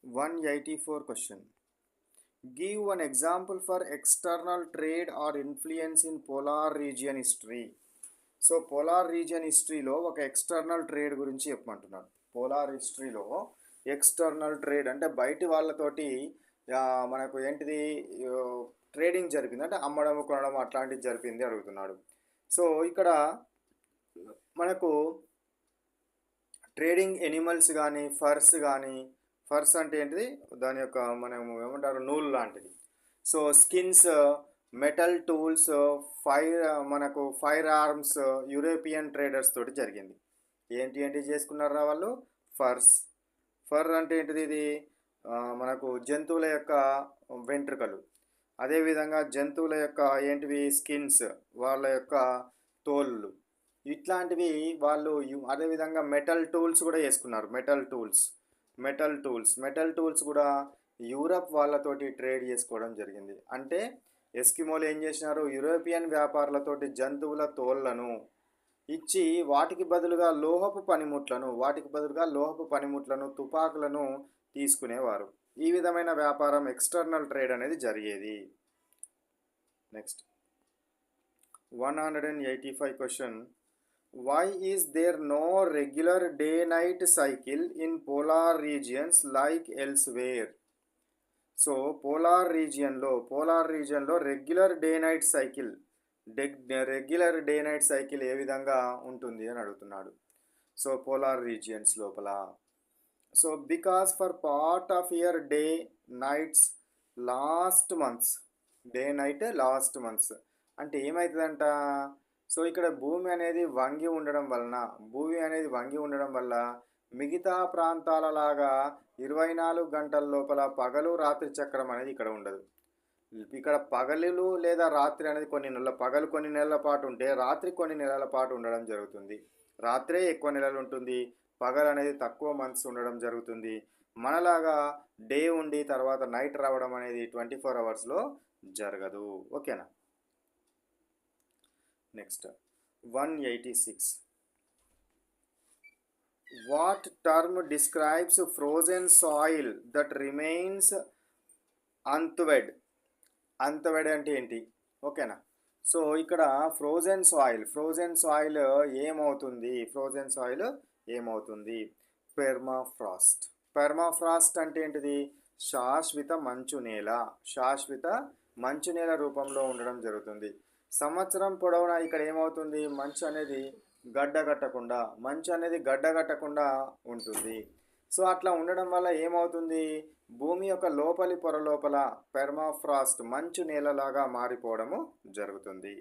184 question. Give one example for external trade or influence in polar region history. So polar region హిస్టరీలో ఒక external trade గురించి చెప్పమంటున్నాను. Polar హిస్టరీలో external trade అంటే బయటి వాళ్ళతోటి మనకు ఏంటిది ట్రేడింగ్ జరిపింది, అంటే అమ్మడం కొనడం అట్లాంటిది జరిపింది అడుగుతున్నాడు. సో ఇక్కడ మనకు ట్రేడింగ్ ఎనిమల్స్ కానీ ఫర్స్ అంటే ఏంటిది, దాని యొక్క మనం ఏమంటారు నూలు లాంటిది. So skins, metal tools, fire arms European traders తోటి జరిగింది. ఏంటి చేసుకున్నారా వాళ్ళు? ఫర్ అంటే ఏంటిది, ఇది మనకు జంతువుల యొక్క వెంట్రుకలు, అదేవిధంగా జంతువుల యొక్క ఏంటివి స్కిన్స్, వాళ్ళ యొక్క తోళ్ళు, ఇట్లాంటివి వాళ్ళు. అదేవిధంగా మెటల్ టూల్స్ కూడా చేసుకున్నారు. మెటల్ టూల్స్ కూడా యూరప్ వాళ్ళతోటి ట్రేడ్ చేసుకోవడం జరిగింది. అంటే ఎస్కిమోలు ఏం చేసినారు, యూరోపియన్ వ్యాపారులతోటి జంతువుల తోళ్లను ఇచ్చి వాటికి బదులుగా లోహపు పనిముట్లను తుపాకులను తీసుకునేవారు. ఈ విధమైన వ్యాపారం ఎక్స్టర్నల్ ట్రేడ్ అనేది జరిగేది. Next 185 question. Why is there no regular day-night cycle in polar regions like elsewhere? So polar రీజియన్లో రెగ్యులర్ డే నైట్ సైకిల్ ఏ విధంగా ఉంటుంది అని అడుగుతున్నాడు. సో పోలార్ రీజియన్స్ లోపల, so because for part of year day night last months అంటే ఏమవుతుందంట. So ఇక్కడ భూమి అనేది వంగి ఉండడం వల్ల మిగతా ప్రాంతాల లాగా 24 గంటల లోపల పగలు రాత్రి చక్రం అనేది ఇక్కడ ఉండదు. ఇక్కడ పగలు లేదా రాత్రి అనేది పగలు కొన్ని నెలల పాటు ఉంటే రాత్రి కొన్ని నెలల పాటు ఉండడం జరుగుతుంది. రాత్రే ఎక్కువ నెలలు ఉంటుంది, పగలు అనేది తక్కువ మంత్స్ ఉండడం జరుగుతుంది. మనలాగా డే ఉండి తర్వాత నైట్ రావడం అనేది 24 అవర్స్లో జరగదు. ఓకేనా. Next 186. What term describes frozen soil that remains unthawed? అంటే ఏంటి? ఓకేనా. సో ఇక్కడ ఫ్రోజన్ సాయిల్ ఏమవుతుంది? పెర్మాఫ్రాస్ట్ అంటే ఏంటిది? శాశ్వత మంచు నేల రూపంలో ఉండడం జరుగుతుంది. సంవత్సరం పొడవునా ఇక్కడ ఏమవుతుంది, మంచు అనేది గడ్డగట్టకుండా ఉంటుంది. సో అట్లా ఉండడం వల్ల ఏమవుతుంది, భూమి యొక్క లోపలి పొర లోపల పెర్మాఫ్రాస్ట్ మంచు నేలలాగా మారిపోవడము జరుగుతుంది.